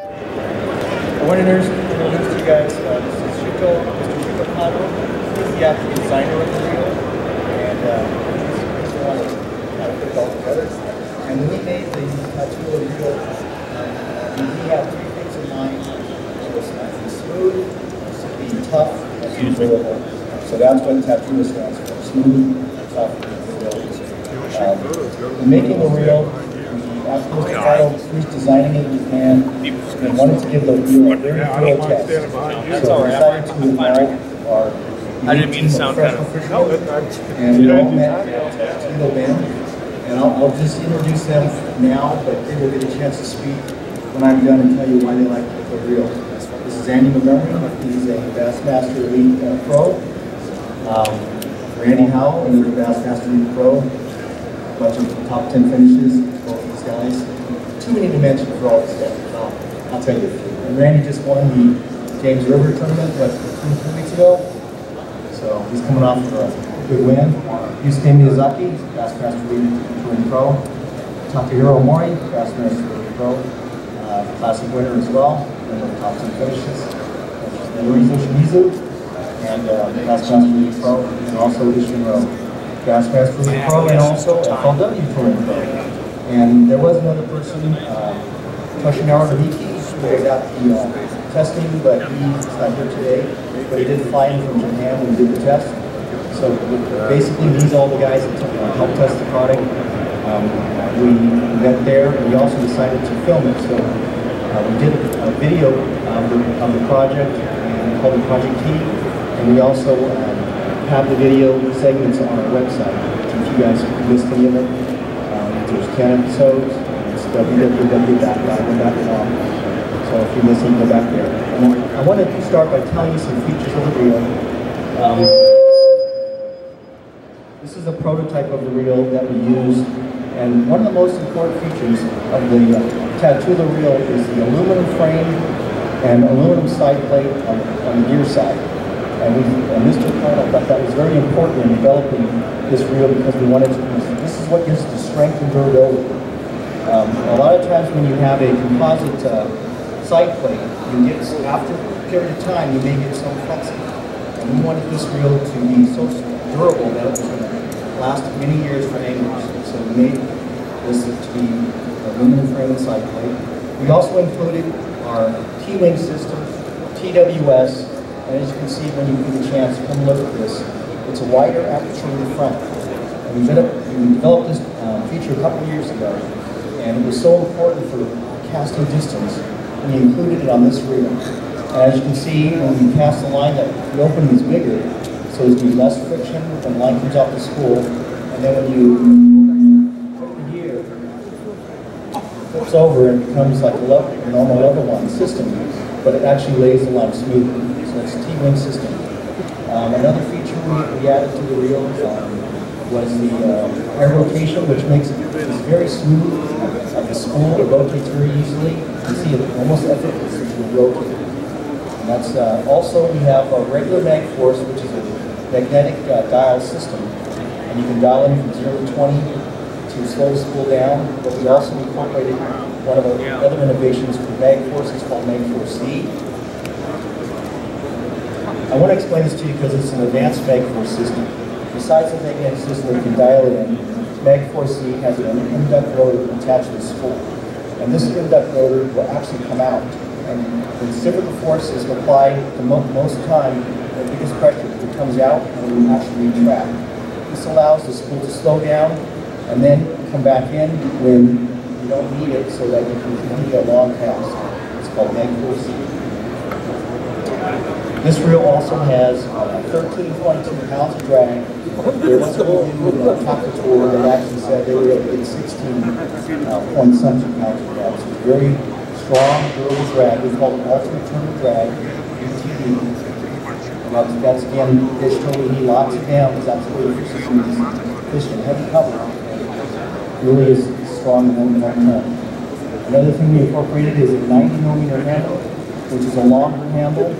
I want to introduce to you guys, this is Mr. Shuko Kano. He's the actual designer of the reel, and he's the one that kind of put it all together. And when we made the Tatula reel, we had three things in mind. It was to be smooth, to be tough, and to be durable. So that's what Tatula stands for: smooth, tough, and durable. In making the reel, after Mr. Kano finished designing it with hand, and wanted to give the reel a very thorough test. So we decided to involve our I didn't mean to sound kind of. And we all met at Tatula Band. And I'll just introduce them now, but they will get a chance to speak when I'm done and tell you why they like the reel. This is Andy Montgomery. He's a Bassmaster Elite Pro. Randy Howell, another Bassmaster Elite Pro. A bunch of top 10 finishes, both these guys. Too many to mention for all this stuff. I'll tell you a few. And Randy just won the James River tournament, 2 weeks ago. So he's coming off of a good win. Yusuke Miyazaki, Bassmaster Elite Touring Pro. Takahiro Mori, Bassmaster Elite Pro. Classic winner as well. One of the top 10 finishes. Yorizo Shimizu, and Bassmaster Elite Pro. And also Ishiro, Bassmaster Elite Pro, and also FLW Touring Pro. And there was another person, Toshinara Hiki, who was at the testing, but he's not here today. But he did fly in from Japan and did the test. So basically, these are all the guys that helped test the product. We went there, and we also decided to film it. So we did a video of the project, and called it Project T. And we also have the video segments on our website. So if you guys missed any of it, there's 10 episodes. It's www.daiwa.com. So if you listen, go back there. And I wanted to start by telling you some features of the reel. This is a prototype of the reel that we used, and one of the most important features of the Tatula reel is the aluminum frame and aluminum side plate on the gear side. And Mr. Kano thought that was very important in developing this reel because we wanted to. This is what gives the strength and durability. A lot of times when you have a composite side plate, you get, after a period of time, you may get some flexible. And we wanted this reel to be so durable that it was going to last many years for anglers. So we made this to be aluminum frame and side plate. We also included our T-wing system, TWS, and as you can see when you get a chance, come look at this. It's a wider aperture in the front. And we developed this feature a couple years ago, and it was so important for casting distance, and we included it on this reel. And as you can see, when you cast the line, that the opening is bigger, so there's be less friction when the line comes off the spool. And then when you put it here, it flips over and becomes like a normal level line system, but it actually lays the line smoothly. So it's a T-wing system. Another feature we added to the reel was the air rotation, which makes it very smooth. The spool rotates very easily. You see it almost effortlessly rotate. And that's also, we have a regular mag force, which is a magnetic dial system. And you can dial in from 0 to 20 to slow the spool down. But we also incorporated one of the other innovations for mag force. It's called Mag Force C. I want to explain this to you because it's an advanced Mag Force system. Besides the magnetic system where you can dial it in, Mag Force C has an induct rotor attached to the spool. And this induct rotor will actually come out. And when centrifugal force is applied the most time, the biggest pressure, it comes out and it will actually retract. This allows the spool to slow down and then come back in when you don't need it so that you can complete a long cast. It's called Mag Force C. This reel also has 13.2 pounds of drag. There was a review in the Tatula tour that actually said they were able to get 16 point something pounds of drag. So it's very strong, durable drag. We call it ultimate turbo drag, UTD. And that's again, fish totally, he locks it down because that's the way the fish is fishing. Heavy cover. It really is strong and long term. Another thing we incorporated is a 90mm handle, which is a longer handle.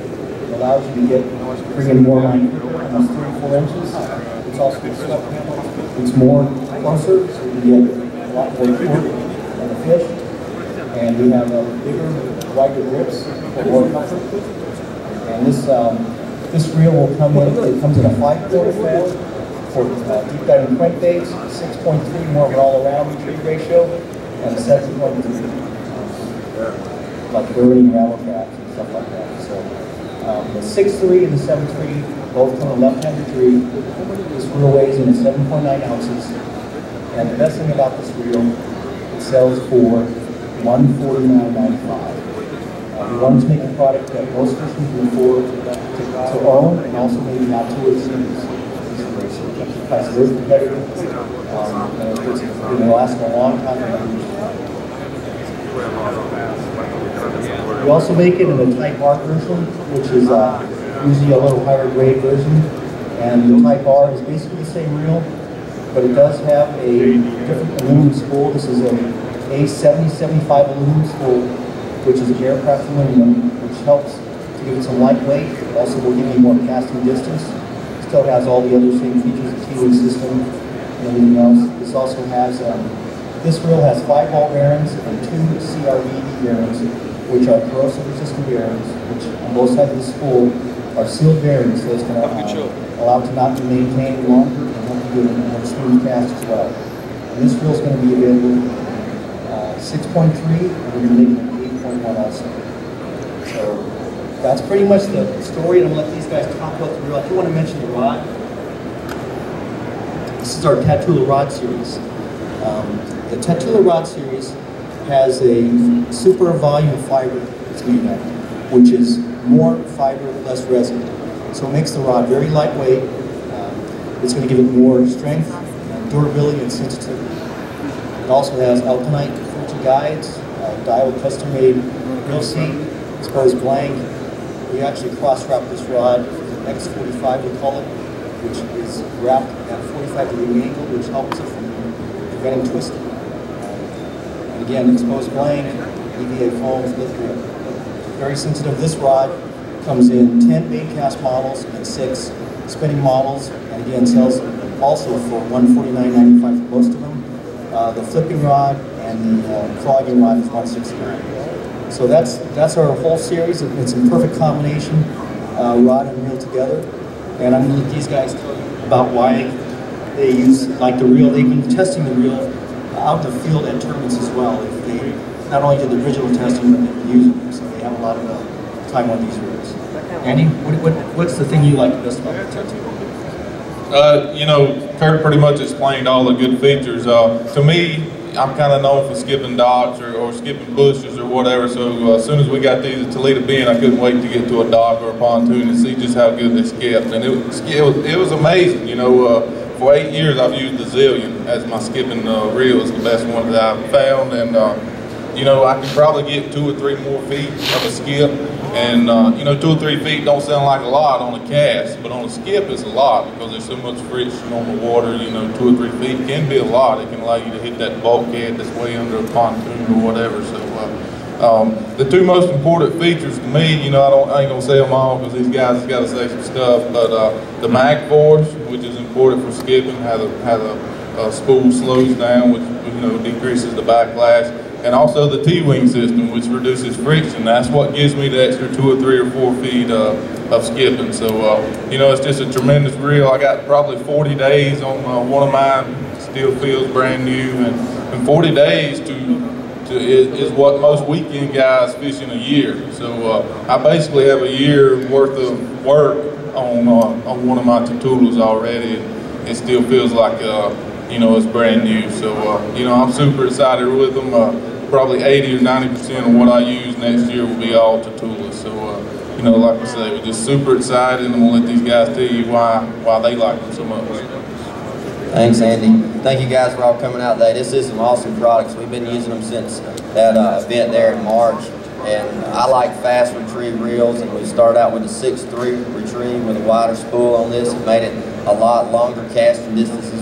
It allows you to bring in more line quicker, almost 34 inches. It's also a swept handle. It's more closer, so you can get a lot more torque on the fish. And we have bigger, wider grips for more comfort. And this reel will come in, it comes in a 5-quarter fat for deep diving crankbaits, 6.3 more of an all-around retrieve ratio, and a 7.3 like burning rattle traps and stuff like that. So the 6.3 and the 7.3 both come in left-hand retrieve. This reel weighs in at 7.9 ounces. And the best thing about this reel, it sells for $149.95. We wanted to make a product that most fishermen can afford to own, and also maybe not to exceed. The price is very competitive, and it's going to last a long time. We also make it in a Type R version, which is usually a little higher grade version. And the Type R is basically the same reel, but it does have a different aluminum spool. This is a A7075 aluminum spool, which is an aircraft aluminum, which helps to give it some lightweight. It also will give you more casting distance. It still has all the other same features, the T-wing system and everything else. This also has, this reel has 5 ball bearings and 2 CRVD bearings, which are corrosion resistant bearings, which on both sides of the spool are sealed bearings, so it's going to allow it to not be maintained longer and help you get a smooth cast as well. And this reel is going to be available 6.3 and we're going to make it 8.1 also. So that's pretty much the story, and I'm going to let these guys talk about the reel. I do want to mention the rod. This is our Tatula rod series. The Tatula rod series has a super volume fiber it's made of, which is more fiber, less resin. So it makes the rod very lightweight. It's going to give it more strength, durability, and sensitivity. It also has Alkanite filter guides, Daiwa custom-made reel seat, exposed blank. We actually cross-wrap this rod with an X45, we call it, which is wrapped at a 45-degree angle, which helps it from preventing twisting. And again, exposed blank, EVA foam, split grip. Very sensitive. This rod comes in 10 bait cast models and 6 spinning models, and again sells also for $149.95 for most of them. The flipping rod and the clogging rod is $169. So that's our whole series. It's a perfect combination, rod and reel together. And I'm going to let these guys talk about why they use the reel. They've been testing the reel out in the field at tournaments as well. If they not only did the original testing, but they've been using them, so they have a lot of time on these reels. Andy, what's the thing you like best about the Tatula? You know, Kurt pretty much explained all the good features. To me, I'm kind of known for skipping docks or skipping bushes or whatever, so as soon as we got these at Toledo Bend, I couldn't wait to get to a dock or a pontoon and see just how good they skipped. And it was amazing. You know, for 8 years I've used the Zillion as my skipping reel. It's the best one that I've found, and you know, I can probably get 2 or 3 more feet of a skip, and you know, 2 or 3 feet don't sound like a lot on a cast, but on a skip it's a lot because there's so much friction on the water. You know, 2 or 3 feet can be a lot. It can allow you to hit that bulkhead that's way under a pontoon or whatever. So the 2 most important features to me, you know, I ain't gonna say them all because these guys got to say some stuff, but the mag force, which is important for skipping, how the spool slows down, which you know decreases the backlash. And also the T-wing system, which reduces friction. That's what gives me the extra 2 or 3 or 4 feet of skipping. So, you know, it's just a tremendous reel. I got probably 40 days on one of mine, still feels brand new. And 40 days is what most weekend guys fish in a year. So I basically have a year worth of work on one of my Tatulas already. And it still feels like, you know, it's brand new. So, you know, I'm super excited with them. Probably 80 or 90% of what I use next year will be all Tatula. So, you know, like I say, we're just super excited, and I'm gonna let these guys tell you why they like them so much. Thanks, Andy. Thank you guys for all coming out today. This is some awesome products. We've been using them since that event there in March. And I like fast retrieve reels, and we started out with a 6.3 retrieve with a wider spool on this. It made it a lot longer casting distances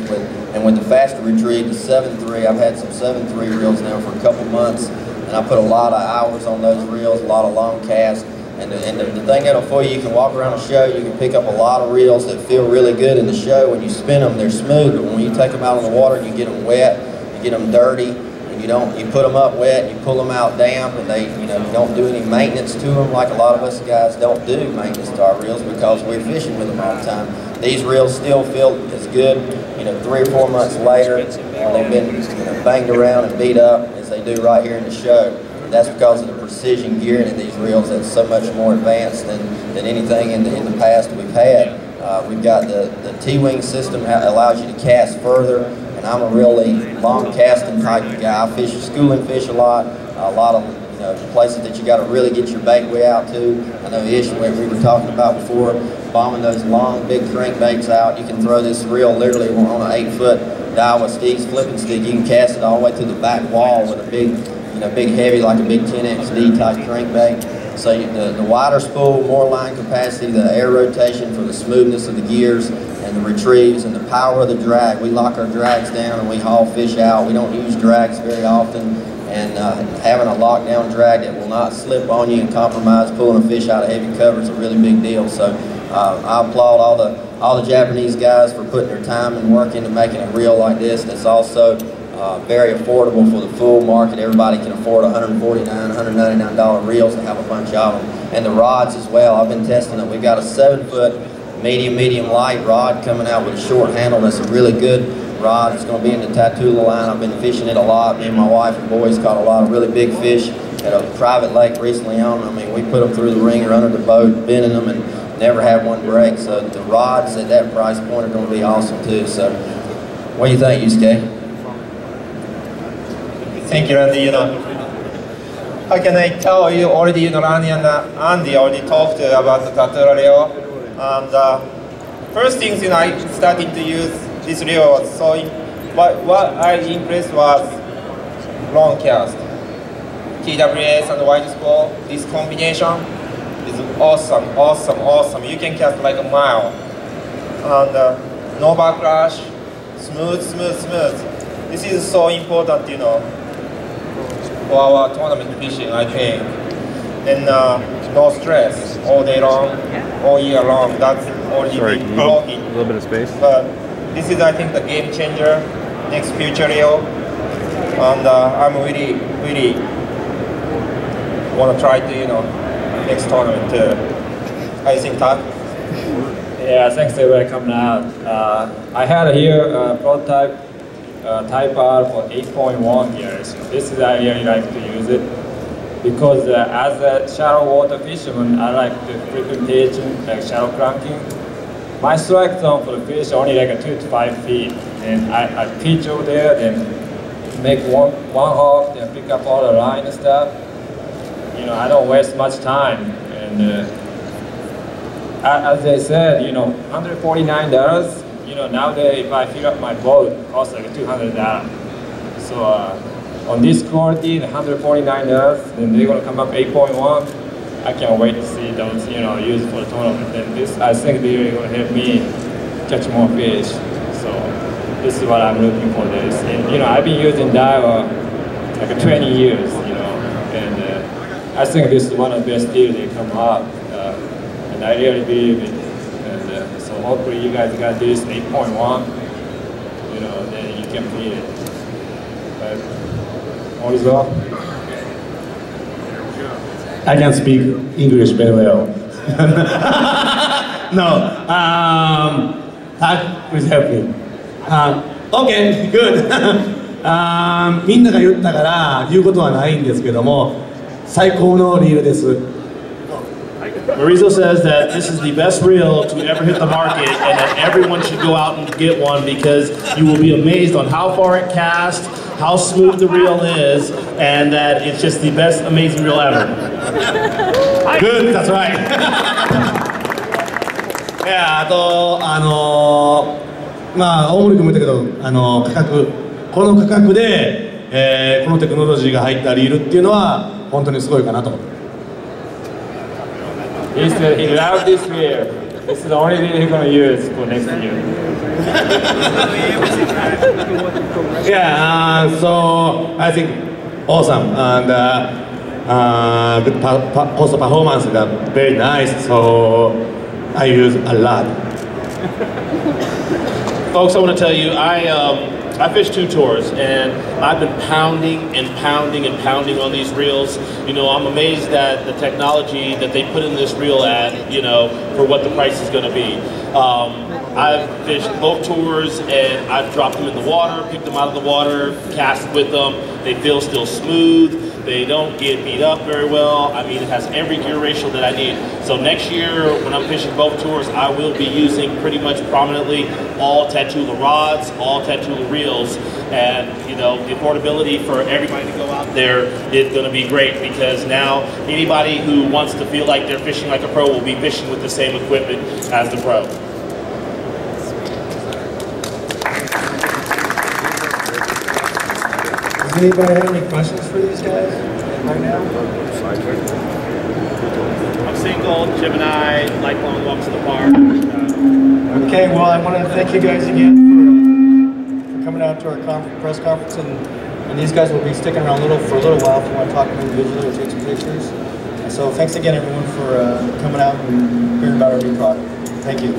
and with the faster retrieve, the 7.3, I've had some 7.3 reels now for a couple months, and I put a lot of hours on those reels, a lot of long casts. And the thing that'll for you can walk around a show, you can pick up a lot of reels that feel really good in the show. When you spin them, they're smooth, but when you take them out on the water and you get them wet, you get them dirty, you you put them up wet, you pull them out damp, and you don't do any maintenance to them like a lot of us guys don't do maintenance to our reels because we're fishing with them all the time. These reels still feel as good, 3 or 4 months later, they've been banged around and beat up as they do right here in the show. That's because of the precision gearing in these reels that's so much more advanced than anything in the past we've had. We've got the T-wing system that allows you to cast further, and I'm a really long casting type of guy. I fish schooling fish a lot of places that you got to really get your bait way out to. I know Ish, we were talking about before, bombing those long big crankbaits out. You can throw this reel literally on an 8-foot Daiwa skis flipping stick. You can cast it all the way to the back wall with a big heavy, like a big 10XD type crankbait. So the wider spool, more line capacity, the air rotation for the smoothness of the gears and the retrieves and the power of the drag. We lock our drags down and we haul fish out. We don't use drags very often, and having a lockdown drag that will not slip on you and compromise pulling a fish out of heavy cover is a really big deal. So I applaud all the Japanese guys for putting their time and work into making a reel like this that's also very affordable for the full market. Everybody can afford $149, $199 reels to have a bunch of them. And the rods as well. I've been testing it. We've got a 7-foot medium light rod coming out with a short handle. That's a really good rod. It's going to be in the Tatula line. I've been fishing it a lot. Me and my wife and boys caught a lot of really big fish at a private lake recently on. I mean, we put them through the ringer under the boat, bending them, and never had one break. So the rods at that price point are going to be awesome too. So what do you think, Yusuke? Thank you, Andy. How can I tell you already, Rani and Andy already talked about the Tatula reel. And first things, I started to use this reel was what I impressed was long cast. TWS and wide spool, this combination is awesome. You can cast like a mile. And no backlash, smooth. This is so important, for our tournament fishing, I think. And no stress all day long, all year long. That's already been talking. A little bit of space. But this is, I think, the game changer, next future reel. And I'm really want to try to, next tournament too. How do you think, Todd? Yeah, thanks everybody coming out. I had here a prototype Type R for 8.1 gears. This is I really like to use it because as a shallow water fisherman, I like the frequent pitching, like shallow cranking. My strike zone for the fish only like 2 to 5 feet, and I pitch over there, then make one hook, then pick up all the line and stuff. I don't waste much time. And as they said, $149. Nowadays, if I fill up my boat, it costs like $200. So on this quality, $149, then they're gonna come up 8.1. I can't wait to see those, used for the tournament. And this, I think, they're gonna help me catch more fish. So this is what I'm looking for. This, and I've been using Daiwa like 20 years, and I think this is one of the best deals they come up, and I really believe it. So hopefully you guys got this 8.1, then you can beat it. But all is well. I can speak English very well. No, please help me. Okay, good. みんなが言ったから言うことはないんですけども、最高のリールです。Marizo says that this is the best reel to ever hit the market and that everyone should go out and get one because you will be amazed on how far it casts, how smooth the reel is, and that it's just the best amazing reel ever. Good, that's right. いや、あと大森君も言ったけど、この価格で、このテクノロジーが入ったリールっていうのは本当にすごいかなと。He said he loved this reel. This is the only reel he's going to use for next year. Yeah, so I think awesome, and the post performance is very nice, so I use a lot. Folks, I want to tell you, I I fished 2 tours, and I've been pounding and pounding and pounding on these reels. You know, I'm amazed at the technology that they put in this reel at, you know, for what the price is going to be. I've fished both tours, and I've dropped them in the water, picked them out of the water, cast with them. They feel still smooth. They don't get beat up very well. I mean, it has every gear ratio that I need. So next year, when I'm fishing both tours, I will be using pretty much prominently all Tatula rods, all Tatula reels, and you know, the affordability for everybody to go out there is going to be great, because now anybody who wants to feel like they're fishing like a pro will be fishing with the same equipment as the pro. Does anybody have any questions for these guys right now? I'm single, Gemini, like long walks in the park. Okay, well, I want to thank you guys again for coming out to our press conference, and these guys will be sticking around for a little while if you want to talk to them individually or take some pictures. And so thanks again, everyone, for coming out and hearing about our new product. Thank you.